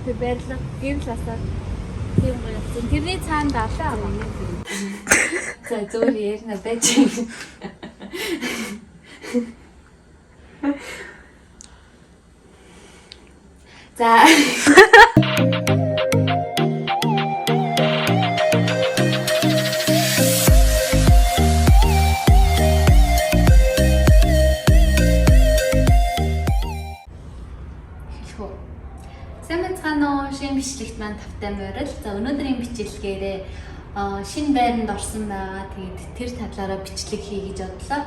Тэг баярлалаа. Гэрэл асаад тийм гоё болсон. Тэрний цаанд авлаа аваа. За зөвөр ярина байж. За. Шинэ бичлэгт маань тавтай морил. За өнөөдрийн бичлэгээрээ шинэ байранд орсон байгаа. Тэгээд тэр талаараа бичлэг хий гэж бодлоо.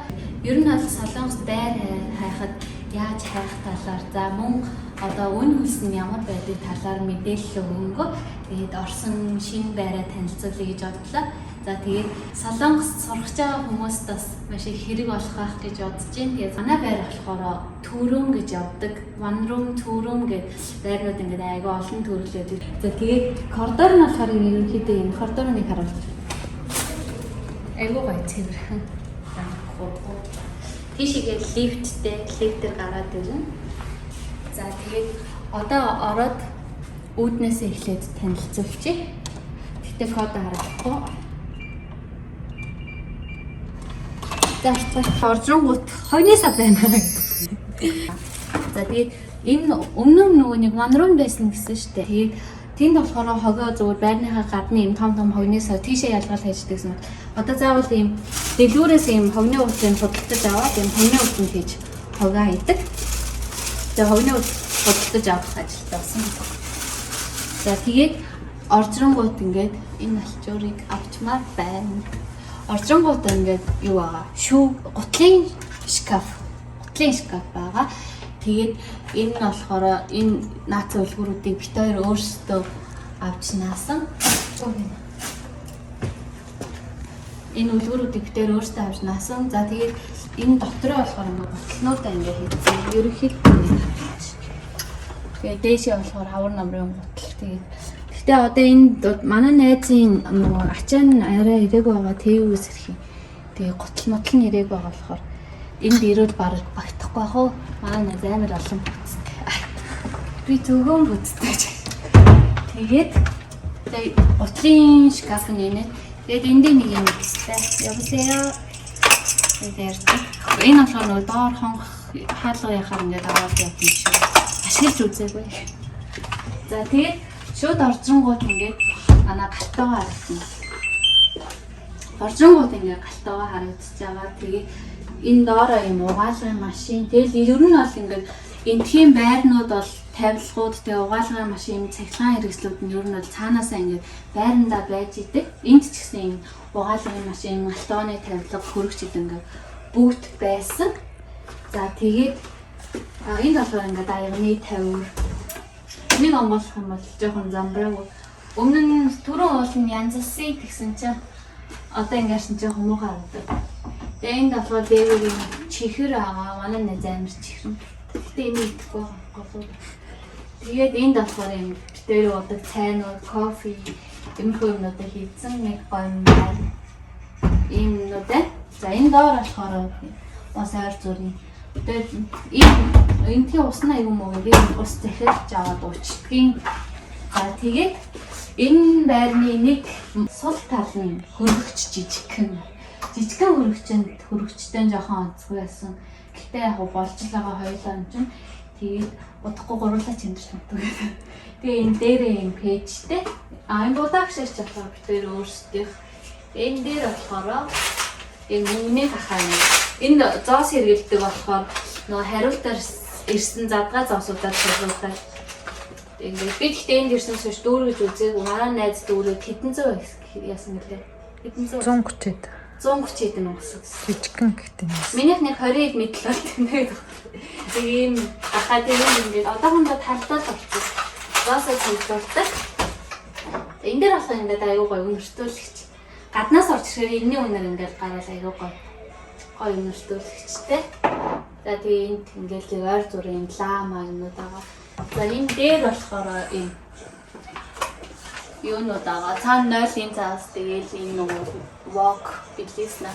Ер нь бол Солонгос байр хайхад яаж хайх талаар за мөн одоо үн хөлс нь ямар байдаг талаар мэдээлэл өгөнгөө. Тэгээд орсон шинэ байраа танилцуулъя гэж бодлоо. За тэгээд Солонгост сурах байгаа хүмүүст бас маш их хэрэг болох байх гэж бодож байна. Тэгээд манай байр болохоор Төрөм гэж явдаг. One room, two room гэдэг байрнууд ингээд айгүй олон төрлөө. За тэгээд коридор нь болохоор ерөнхийдөө энэ коридорыг харуулж. Айгүй гоё цэвэр. За тийшээ лифтээр гараад ирнэ. За тэгээд одоо ороод үүднээсээ эхлээд танилцуулчих. Тэгтээ код харахгүй. За оржингууд хойноосаа байна. За тэгээд энэ өмнө нөгөө нэг one room байсан гэсэн шүү дээ. Тэгээд тэнд болохоор хогоо зүгээр байрныхаа гадны юм том хогноосоо тийшээ ялгаал хайждагсан. Одоо заавал ийм дэлгүүрээс ийм хогны уулын худалдаж аваад ийм хогны ууланд хийж хогоо хийдэг. Тэгээд хогны уул худалдаж авах ажилтаа болсон. За тэгээд оржингууд ингээд энэ алчуурыг авчмаар байна. Оржингууд ингээд юу байгаа? Гутлын шкаф байгаа. Тэгээд энэ нь болохоор энэ наац үлгэрүүдийг бит хоёр өөрсдөө авч наасан. Энэ үлгэрүүдийг бит хоёр өөрсдөө авч наасан. За тэгээд энэ дотроо болохоор ингээд гутлнуудаа ингээд хийсэн. Ерөнхийдөө тэгээд дээшээ болохоор хавар намрын гутал. Тэгээд гэтээ одоо энэ манай найзын нөгөө ачаа нь арай ирээг байгаа ТV-с ирэх юм. Тэгээ гутал мотл нь ирээг байгаа болохоор энд ирүүл баг багтахгүй байх уу? Манай найз амар олон бүтцтэй. Би зөвгөн бүтцтэй. Тэгээд гутлын шкаф нэнэ. Тэгээд энд нэг юм ихтэй. Явсаа. Тэгээд энэ болохоор нөгөө доор хонх хаалгаяхаар ингээд аваад явсан шүү. Ашиглаж үзээгүй. За тэгээд шууд оржингууд ингээд манай галтайгаа харагдана. Оржингууд ингээд галтайгаа харагдаж байгаа. Тэгээд энэ доороо юм угаалгын машин. Тэгэл ер нь бол ингээд энэ тийм байрнууд бол тавилгууд тэгээ угаалгын машин, цахилгаан хэрэгслүүд нь ер нь бол цаанаасаа ингээд байрандаа байж идэг. Энд ч гэсэн юм угаалгын машин, галтайны тавилга, хөрөгчд ингээд бүгд байсан. За тэгээд энд болохоор ингээд аягны тавир нэг онгойлох юм бол жоохон замбраагүй. Өмнө нь түрүүн уулын янзлсан гэсэн чинь одоо ингээд жоохон муухай харагдав. Тэгээ энд болохоор дээвэр чихэр байгаа. Манай найз амир чихэр. Гэхдээ энэ идэхгүй байгаа. Тэгээд энд болохоор юм битээр удаг цайнууд, кофе, юмхүү юмнуудыг хийсэн нэг гоё юм байна. Ийм юмнууд байна. За энэ доор болохоор бас ойр зүрийн. Тэгээд энэний уснаа юм уу би ус захиалж аваад уучдгийн. За тэгээд энэ байрны нэг сул тал нь хөргөч жижигхэн хөргөчтэй жоохон онцгүй байсан. Гэхдээ яг болж л байгаа хоёулаа юм чинь тэгээд удахгүй гурлаа чимдэрч мэддэг. Тэгээ энэ дээрээ юм пэйжтэй. Энэ будаагш ирж болохоор бид өөрсдийнх. Энэ дээр болохоор энэ мөнгөний хахаа юм. Энэ зоос хэрэгэлдэг болохоор нөгөө хариултаар ирсэн задгаа зоосуудаар шалгуулдаг. Ингээд би гэхдээ энд ирсэнээс хойш дүүргэж үзээгүй. Манай найз дүүрээд хэдэн зуун яасан гэлээ. Хэдэн зуун? 130 хэдэн өнгөсөн. Жижигхэн гэдэг юм. Минийх нэг 20-д мэдл болтой. Тэгээ ийм ахаа тийм ингээд одоохондоо талдаад болчихсон. Зоосоо цогцолдог. Энэ дээр болохоор ингээд аюу гой өнөртүүлэгч. Гаднаас орж ирэхээр энэний үнээр ингээд гараад аюу гой өнөртүүлэгчтэй. За тэгээ энд ингээд ойр зүрийн лама юмнууд байгаа. За энэ дээр болохоор ийм юунууд байгаа. Цаана 0-ийн цаас тэгээл энэ нөгөө walk билээс на.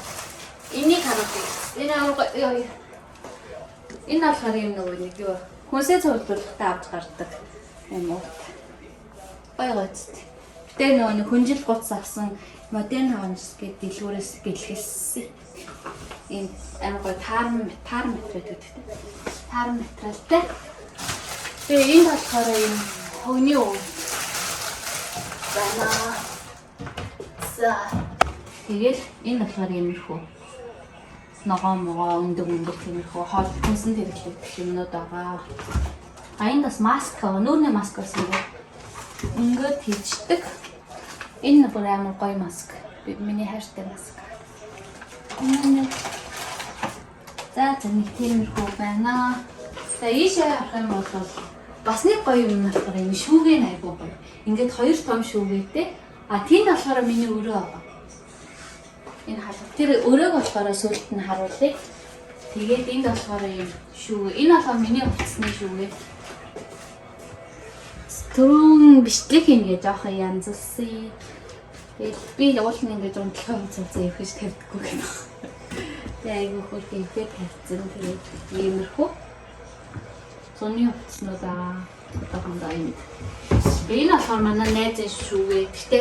Энийг харуулъя. Энэ болохоор юм нөгөө нэг юу хүнсээ цуглуулахтаа авч гардаг юм уу. Гоё гоц. Тэ нөгөө хүнжил гуц авсан модерн хонс гэдэг дэлгүүрээс бэлгэлсэн. Энэ амар гоё таар материал гэдэг. Таар материалтай. Тэгээ энэ болохоор энэ хөгний уу. За. Тэгээд энэ болохоор иймэрхүү ногоо өндөг тиймэрхүү хоол хүнсэн хэрэглэгдэх юмнууд байгаа. Энэ бас маск, нүүрний маск гэсэн юм. Ингээд хийждэг. Энэ бүр амар гоё маск. Миний хайртай маск. За нэг тиймэрхүү байна. За ийшээ харах юм бол бас нэг гоё юм болохоор энэ шүүгээ айгуу гоё. Ингээд 2 том шүүгээтэй. Тэнд болохоор миний өрөө байгаа. Энэ халуун. Тэр өрөөг болохоор сүлд нь харуулъя. Тэгээд энд болохоор юм шүүгээ. Энэ болохоор миний утасны шүүгээ. Түрүүн бичлэг ингэ жоохон янзлсан. Тэгээд би уулын ингэ унтлахаа цуцсан явах гэж тавьдаггүй гэнэ. Тэгээд айгуу хөрх инфет тавьсан. Тэгээд иймэрхүү. Сони утаснууд одоо юм. Энэ болохоор манай найзын шүүгээ. Гэтэ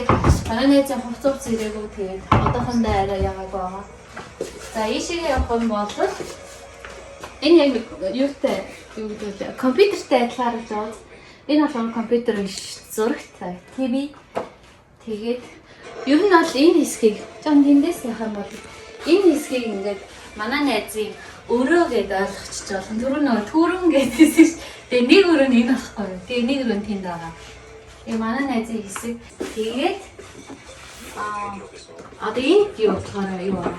манай найзын хувцас зэрэгүү тэгээд одоохондоо арай яваагүй байгаа. За ийшээ явах юм бол энэ яг юутай юу гэдэг вэ? Компьютертэй адилхан гэж байна. Энэ болохоор компьютер биш зурагтай TV. Тэгээд ер нь бол энэ хэсгийг жан тэндээс яхаа бол энэ хэсгийг ингээд манай найзын өрөө гэдээ ойлгочих жолон түрүүн гэдээс ш. Тэгээ нэг өрөө нь энэ болохгүй. Тэгээ нэг өрөө нь тэнд байгаа. Тэгээ манай найзын хэсэг. Тэгээд одоо энэ юу болохоор юу вэ?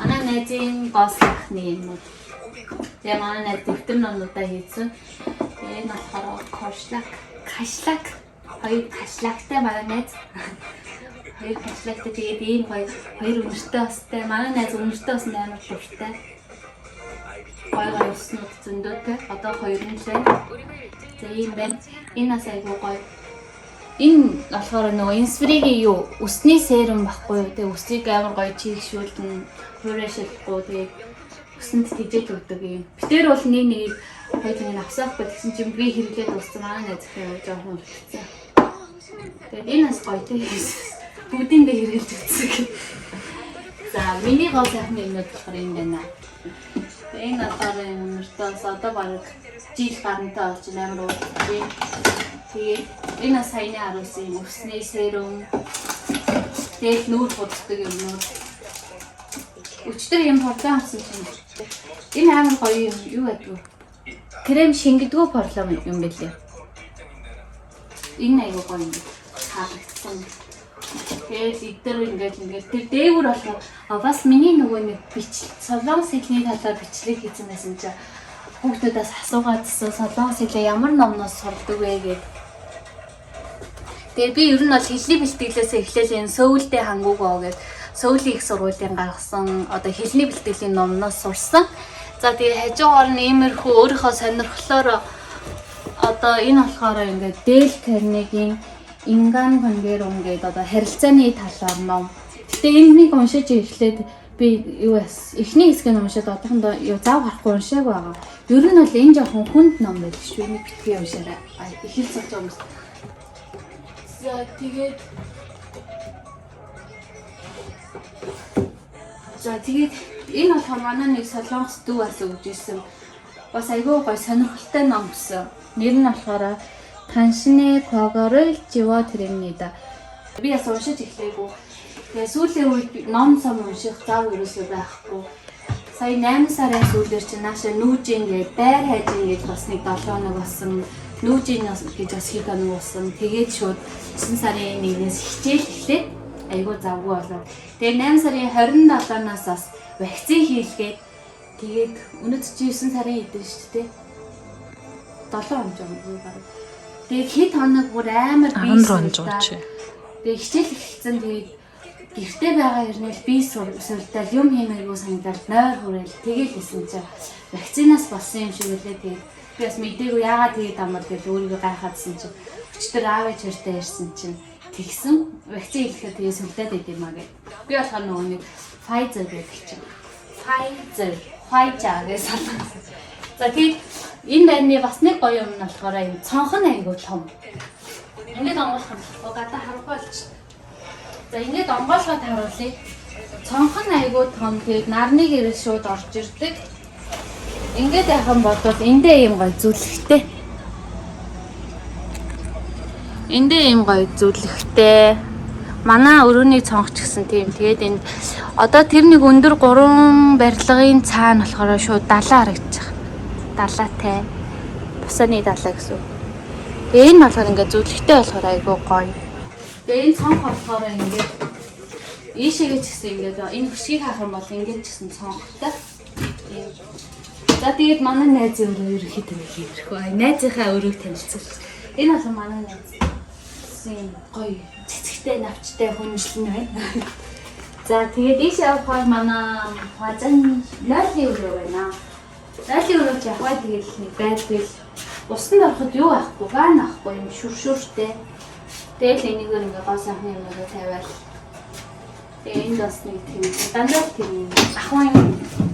Манай найзын гослохны юм. Тэгээ манай найз дэвтэр номнуудаа хийсэн. Тэгээ энэ болохоор кашлак. Хоёр кашлагтай манай найз. Хоёр кашлагтай тэгээд ийм хоёр өнөртэй бастай. Манай найз өнөртэй бас амар дуртай. Гоё уснууд зөндөөтэй. Одоо 2 нь лээ. За ийм байна. Энэ бас айгуу гоё. Энэ болохоор нөгөө инспиригийн юу өсний серум баггүй юу. Тэгээ өсрийг амар гоё чийгшүүлнэ. Хуурайшилгүй тэгээ өсөнд тижээд өгдөг юм. Битээр бол нэг хоёрын авсаахгүй гэсэн чинь би хэрэглээд дууссан. Манай найз ихээ жоохон үлдсэн. Тэгээд энэ бас гоё тийм. Бүгдийг хэрэглэж өгсөн. За миний гол сайхан юмнууд болохоор энэ байна. Энэ болохоор өнөртөөс одоо бараг жил гарантай болж амар уулзсан. Тэгээд энэ саяны харуулсан өсний серум. Тэгээд нүүр худдаг юмнууд. Өчтөр юм портлон авсан чинь. Энэ амар гоё юм юу гэдэг вэ? Крем шингэдэггүй портлон юм бэлээ. Энэ аягүй гоё юм. Харагдсан. Тэгээд идэр ингээд тэр дээгүүр болохоор бас миний нөгөө нэг солонгос хэлний талаар бичлэг хийсэн байсан чинь хүүхдүүдээс асуугаадсэн солонгос хэлээ ямар номноос сурдаг вэ гэдэг. Тэгээд би ер нь бол хэлний бэлтгэлээс эхлээл энэ Сөүлдээ хангуугаа гэдэг Сөүлийн их сургуулийн гаргасан одоо хэлний бэлтгэлийн номноос сурсан. За тэгээд хажуугаар нь иймэрхүү өөрийнхөө сонирхлоор одоо энэ болохоор ингээд Дэл Карнегийн Инган Пангерун гэдэг одоо харилцааны талаар ном. Гэтэ энийг уншиж эхлээд би юу эхний хэсгийг уншаад одоохондоо юу зав гарахгүй уншааг байгаа. Ер нь бол энэ жоохон хүнд ном байдаг шүү. Энийг битгий уншаарай. Эхэл цогж байгаа юм. За тэгээд энэ болохоор манай нэг солонгос дүү бас өгж ирсэн. Бас айгүй гоё сонирхолтой ном гэсэн. Нэр нь болохоор Таншны Когорол Животриннида. Би бас уншиж эхлэегүй. Тэгээ сүүлийн үед ном сум унших зав ерөөсөө байхгүй. Сая 8 сарын сүүлээр чи нааша нүүжин гээд байр хайжин гэж бас нэг 7 хоног болсон. Нүүжин гэж бас хэд хоног болсон. Тэгээд шууд 9 сарын 1-ээс хичээл эхлээд айгүй завгүй болоод. Тэгээ 8 сарын 27-наас бас вакцин хийлгээд тэгээд өнөөдөр чи 9 сарын эдэн шүү дээ. 7 хоног юм байна. Тэгээд хэд хоног бүр амар бие суртаа. Тэгээд хичээл эхэлсэн тэгээд гэртээ байгаа хэрнээл бие суртаа юм хиймээргүй санагдал нойр хүрээл тэгээд хэлсэн чинь вакцинаас болсон юм шиг үлээ тэгээд би бас мэдээгүй яагаад тэгээд амар гэж өөрийгөө гайхаадсэн чинь өчтөр аав ээж хоёртой ярьсан чинь тэгсэн вакцин хийлгэхэд тэгээд сүлдээд байд юм аа гэж. Би болохоор нөгөө нэг Pfizer гэдэг чинь. Pfizer гэж санагдсан. За тэгээд энэ байрны бас нэг гоё юм нь болохоор энэ цонх нь айгүй том. Ингээд онгойлох юм. Гадаа харахгүй болчих. За ингээд онгойлгоод харуулъя. Цонх нь айгүй том. Тэгээд нарны гэрэл шууд орж ирдэг. Ингээд яхан бодвол эндээ юм гоё зүлэгтэй. Эндээ юм гоё зүлэгтэй. Манай өрөөний цонх ч гэсэн тийм. Тэгээд энд одоо тэр нэг өндөр 3 барилгын цаана болохоор шууд далаа харагдчих. Далаатай. Бусаны далаа гэсэн. Тэгээ энэ болохоор ингээд зүлэгтэй болохоор айгүй гоё. Тэгээ энэ цонх болохоор ингээд ийшээгээ ч гэсэн ингээд энэ хөшгийг харах юм бол ингээд ч гэсэн цонхтой. За тэгээд манай найзын өрөө ерөөхдөө хийрхүү. Найзынхаа өрөөг танилцуулж. Энэ бол манай найз. Син гоё цэцэгтэй навчтай хүнжлэн байна. За тэгээд ийш явахаар манай хазан нойлын өрөө байна. Нойлын өрөө ч яваа тэгээд нэг байдгүй. Усанд ороход юу авахгүй, ган авахгүй юм шүршүртэй. Тэгэл энийгээр ингээ гоо сайхны юмроо тавиал. Тэгээ энд бас нэг тийм дандаа тийм ахын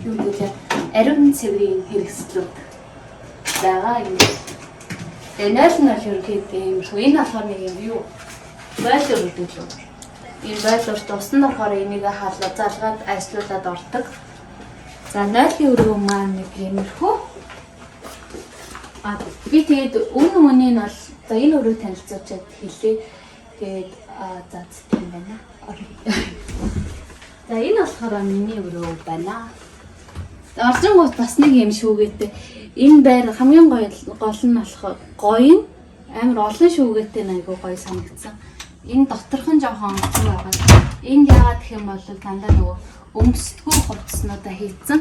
юм гэдэг ариун цэврийн хэрэгслүүд байгаа юм. Тэгээ нойлн ерөнхийдөө юм шүү. Энэ болохоор нэг юм юу? Бойлор гэдэг л үү? Энэ бойлорт усанд орохоор энийг хаалга залгаад ажлуулад ордог. За нойлын өрөө маань нэг юмрхүү. Би тэгээд өмнө нь бол за энэ өрөө танилцуулчаад хэлээ. Тэгээд за тийм байна. За энэ болохоор миний өрөө байна. Орчингууд бас нэг юм шүүгээтэй. Энэ байр хамгийн гол нь болохоор гоё амар олон шүүгээтэй айгуу гоё санагдсан. Энэ доторхон жоохон онцгой байгаа. Энд яагаад гэх юм бол дандаа нөгөө өмсдгүү хувцснуудаа хийцэн.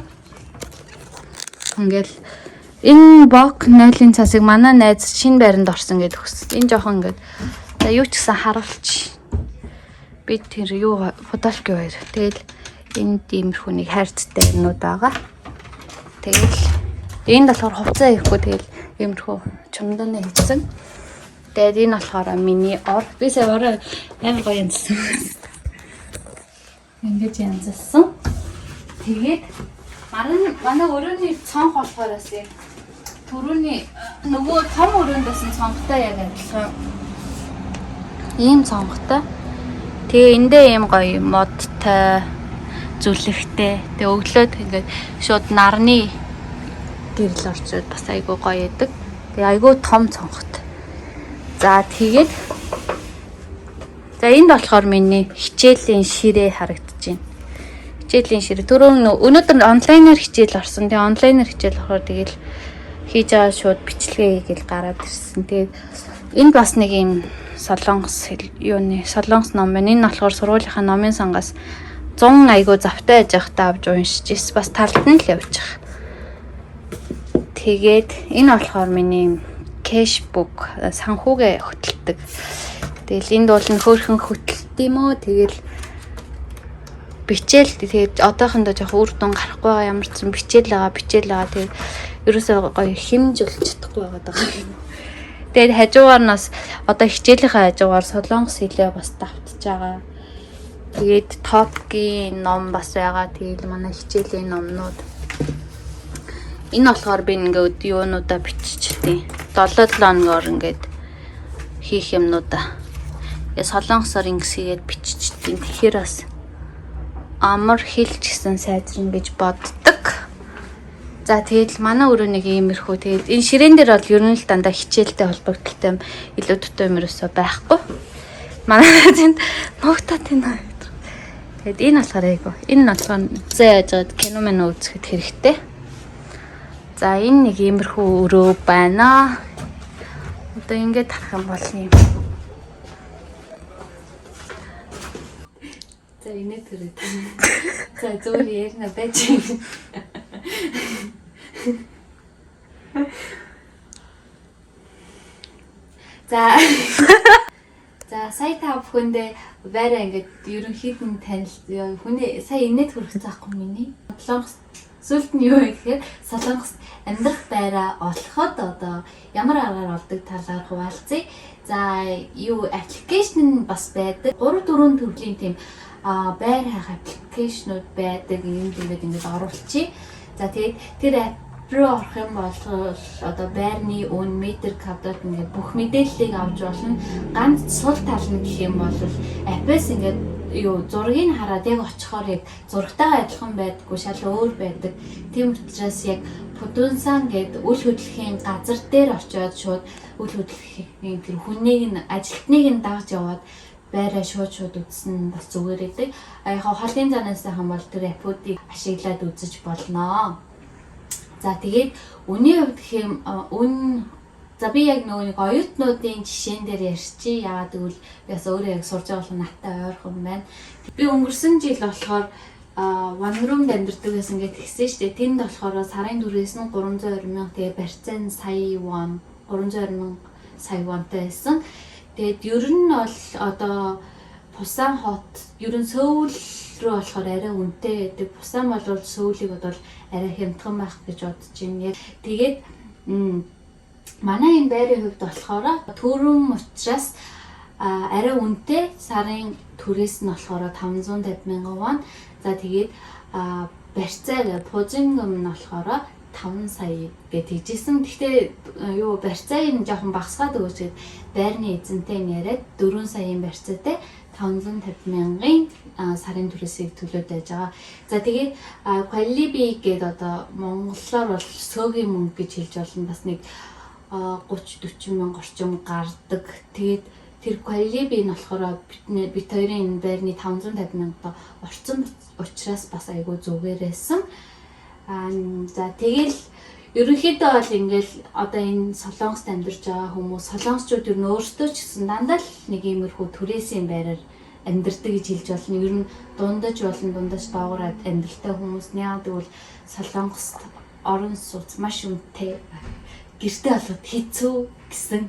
Ингээл энэ бок 0-ын цасыг манай найз шинэ байранд орсон гэдэг өгсөн. Энэ жоохон ингээд за юу ч гэсэн харуулчих. Би тэр юу фотошки хоёр. Тэгэл энд иймэрхүү нэг хайрцтай юмнууд байгаа. Тэгэл энд болохоор хувцас ирэхгүй тэгэл иймэрхүү чумдаа хийсэн. Тэгээд энэ болохоор миний ор. Би сая орой амар гоё янзсан. Ингэж янзсан. Тэгээд манай өрөөний цонх болохоор бас түрүүний нөгөө том өрөөнд байсан цонхтой яг адилхан. Ийм цонхтой. Тэгээ эндээ ийм гоё модтай зүлэгтэй. Тэгээ өглөөд ингээд шууд нарны гэрэл орчод бас айгүй гоё яадаг. Тэгээ айгүй том цонхтой. За тэгээд за энд болохоор миний хичээлийн ширээ харагдаж байна. Хичээлийн ширээ. Өнөөдөр онлайнаар хичээл орсон. Тэгээ онлайнаар хичээл болохоор тэгэл хийж байгаа шууд бичлэгээ хийгээл гараад ирсэн. Тэгээд энд бас нэг юм солонгос ном байна. Энэ болохоор сургуулийнхаа номын сангаас 100 айгуу завтай байж байхдаа авч уншиж ирсэн. Бас талд нь л явж байгаа. Тэгээд энэ болохоор миний кэшбук санхүүгээ хөтэлдэг. Тэгэл энд бол хөөрхөн хөтэлт юм уу? Тэгэл бичээл тэгээд одоохондоо жоох үр дүн гарахгүй байгаа ямар ч юм бичээл байгаа. Тэгээд ерөөсөө гоё хэмжүүлж чадахгүй байгаа. Тэгээд хажуугаар нас одоо хичээлийнхаа хажуугаар солонгос хэлээ бас давтж байгаа. Тэгээд топгийн ном бас байгаа. Тэгээд манай хичээлийн номнууд. Энэ болохоор би ингээд юунуудаа биччихтий. 7 хоногор ингээд хийх юмнуудаа. Солонгосоор ингэсгээд биччихтий. Тэгэхээр бас амар хэлж гисэн сайжрын гэж боддог. За тэгээд манай өрөө нэг иймэрхүү. Тэгээд энэ ширээн дээр бол ер нь л дандаа хичээлтэй холбогдолтой юм илүү дутуу юм ерөөсөө байхгүй. Манай тэнд ногтаад байна. Тэгээд энэ болохоор айгу. Энэ болохоор зөө яаж кино мэн үзэхэд хэрэгтэй. За энэ нэг иймэрхүү өрөө байна. Одоо ингээд тарах юм бол юм. За энэ төрөд. За зөвөр ярина байж. За сая та бүхэндээ байраа ингээд ерөнхийдөө танил хүний сая инээд хүрэх заахгүй миний. Солонгос сүлд нь юу гэхээр солонгос амьдрах байраа олоход одоо ямар аргаар олдог талаар хуваалцъя. За юу аппликейшн бас байдаг. 3-4 төрлийн тийм байр хаах аппликейшнуд байдаг. Ингээд оруулчих. За тэгээд тэр руу орох юм бол одоо байрны үн метр квадрат ингээд бүх мэдээллийг авч болно. Ганц сул тал нь гэх юм бол апп-с ингээд зургийг хараад яг очихоор яг зургатайгаа адилхан байдаггүй шал өөр байдаг. Тийм учраас яг Пудунсан гээд үл хөдлөхийн газар дээр очиод шууд үл хөдлөхийн тэр хүнийг нь ажилтныг нь дагж яваад байраа шууд үзсэн бас зүгээр байдаг. Яг холын занаас хам бол тэр аппуудыг ашиглаад үзэж болно. За тэгээд үнийн хувьд гэх юм за би яг нэг оюутнуудын жишээн дээр ярьчих. Яагаад гэвэл би бас өөрөө яг сурж байгаа бол надтай ойрхон байна. Би өнгөрсөн жил болохоор Ванрумд амьдардаг байсан гэж хэлсэн шүү дээ. Тэнд болохоор сарын түрээс нь 320,000 тэгээ барьцаан сая вон 320,000 сая вонтой байсан. Тэгээд ер нь бол одоо Пусан хот ер нь Сөүл рүү болохоор арай үнэтэй байдаг. Пусан бол Сөүлийг бодвол арай хямдхан байх гэж бодож байна. Тэгээд манай энэ байрын хувьд болохоор төрөм учраас арай үнэтэй сарын түрээс нь болохоор 550,000 вон. За тэгээд барьцаа пужингом нь болохоор 5 сая гэж хэлжсэн. Гэхдээ барьцааг нь жоохон багасгаад өгөөч байрны эзэнтэй яриад 4 саяын барьцаатай 550,000-ын сарын түрээсийг төлөөд байж байгаа. За тэгээд Qualibi гэдэг одоо монголоор бол сөөгийн мөнгө гэж хэлж болно. Бас нэг 30-40 мянга орчим гардаг. Тэгээд тэр Qualibi нь болохоор бит хоёрын энэ байрны 550,000 орцсон учраас бас айгүй зүгээрээсэн. За тэгэл ерөнхийдөө бол ингээл одоо энэ Солонгост амьдарч байгаа хүмүүс солонгосчууд ер нь өөрсдөө ч гэсэн дандаа л нэг иймэрхүү түрээсийн байраар амьдардаг гэж хэлж болно. Ер нь дундаж доогуур амьдралтай хүмүүс яагаад гэвэл Солонгост орон сууц маш үнэтэй гэртээ болоод хэцүү гэсэн.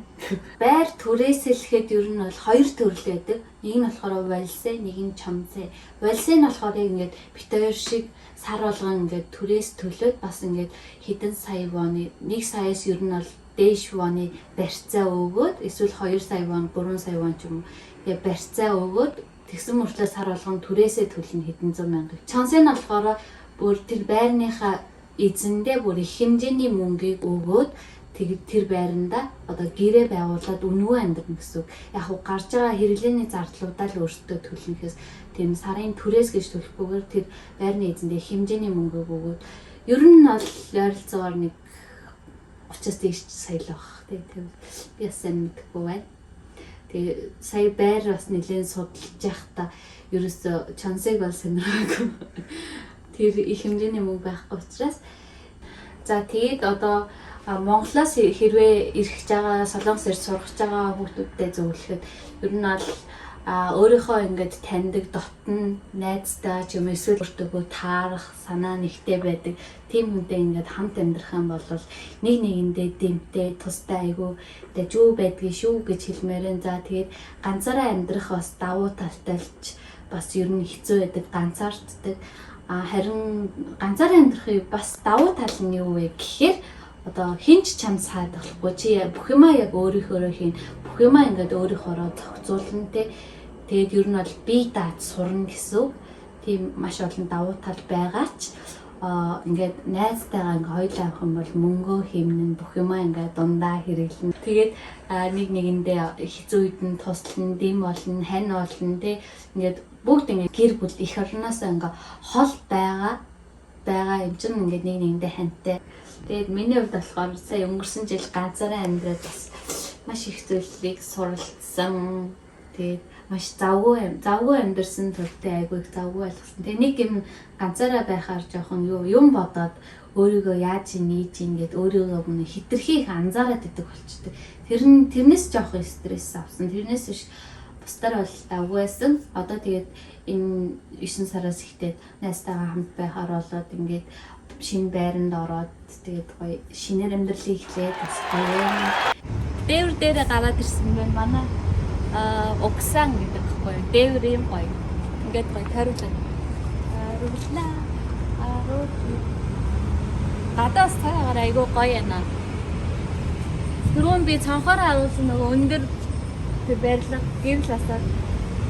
Байр түрээсэлэхэд ер нь бол хоёр төрөл байдаг. Нэг нь болохоор вальсэ, нэг нь чамцэ. Вальсэ нь болохоор ингээд бит хоёр шиг сар болгон ингээд түрээс төлөөд бас ингээд хэдэн сая воны 1 саяас ер нь бол дээш воны барьцаа өгөөд эсвэл 2 сая вон 3 сая вон ч юм уу барьцаа өгөөд тэгсэн мөртлөө сар болгон түрээсээ төлнө хэдэн зуун мянга. Чамцэ нь болохоор бүр тэр байрныхаа эзэндээ бүр их хэмжээний мөнгийг өгөөд тэгээд тэр байранда одоо гэрээ байгуулад үнэгүй амьдрна гэсэн үг. Яг уу гарч байгаа хэрэглээний зардлуудаа л өөртөө төлнөхөөс тийм сарын түрээс гэж төлөхгүйгээр тэр байрны эзэндээ хэмжээний мөнгө өгөөд ер нь бол ойролцоогоор нэг 30-аас дээш сая л баг. Тийм би бас сайн мэдэхгүй байна. Тэгээ сая байр бас нэлээд судалж явахдаа ерөөсө чансыг бол сонирхоогүй. Тэр их хэмжээний мөнгө байхгүй учраас за тэгээд одоо Монголоос хэрвээ ирэх байгаа Солонгос ирж сурах байгаа хүүхдүүдтэй зөвлөхөд ер нь бол өөрийнхөө ингээд таньдаг дотн найзтай ч юм эсвэл өөртөө таарах санаа нэгтэй байдаг тийм хүнтэй ингээд хамт амьдрах юм бол нэг нэгэндээ дэмтэй тустай айгүй жүү байдгийг шүү гэж хэлмээрэн. За тэгээд ганцаараа амьдрах бас давуу талтайч бас ер нь хэцүү байдаг, ганцаарддаг. Харин ганцаараа амьдрахыг бас давуу тал нь юу вэ гэхээр одоо хинч чам саадахгүй чи бүх юмаа яг өөрийнхөө хийн бүх юмаа ингээд өөрийнхөөроо зохицуулна те. Тэгээд ер нь бол бие дааж сурна гэсэн. Тийм маш олон давуу тал байгаа ч ингээд найзтайгаа ингээд хоёулаа авах юм бол мөнгөө хэмнэн бүх юмаа ингээд дундаа хэрэглэн. Тэгээд нэг нэгэндээ хэцүү үед нь туслана, дэм болно, хань болно те. Ингээд бүгд ингээд гэр бүл их орноосоо ингээд хол байгаа юм чинь ингээд нэг нэгэндээ хантай. Тэгээд миний хувьд болохоор сая өнгөрсөн жил ганцаараа амьдраад бас маш их зүйлийг суралцсан. Тэгээд маш завгүй амьдэрсэн төртэй айгүй их завгүй ойлгосон. Тэгээд нэг юм ганцаараа байхаар жоохон юм бодоод өөрийгөө яаж нээж ингээд өөрийгөө хитрхи их анзаараад идэг болчихдээ. Тэрнээс жоохон стресс авсан. Тэрнээс биш бусдаар бол давгүй байсан. Одоо тэгээд энэ 9 сараас ихтэй найзтайгаа хамт байхаар болоод ингээд шинэ байранд ороод тэгээд гоё шинээр амьдралыг эхлээд бас гоё. Дээвэр дээрээ гараад ирсэн байна. Манай Оксан гэдэг гоё. Дээвэр юм гоё. Ингээд гоё тойруулаад. Руглаа. Гадаас цагаагаар айгүй гоё яана. Түрүүн би цонхоор агуулсан нөгөө өндөр тэр байрлал гэрэл асаа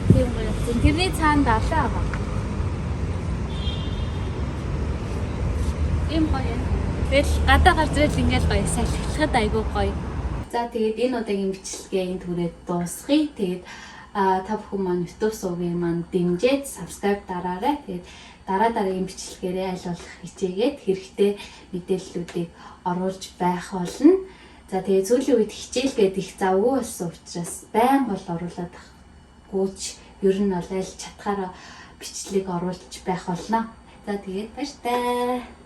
тийм гоё болсон. Тэрний цаанд алаа байгаа. Им гоё. Тэгэл гадаа гарч ирэл ингээл гоё салхилахад айгүй гоё. За тэгээд энэ удаагийн бичлэгээ энд хүрээд дуусгая. Тэгээд та бүхэн маань YouTube сувгийн маань дэмжиж subscribe дараарай. Тэгээд дараагийн бичлэгээрээ аль болох хичээгээд хэрэгтэй мэдээллүүдийг оруулж байх болно. За тэгээд сүүлийн үед хичээлгээд их завгүй болсон учраас байн бол оруулаад гүйч ер нь бол аль чадхаараа бичлэг оруулж байх болно. За тэгээд баяр таа.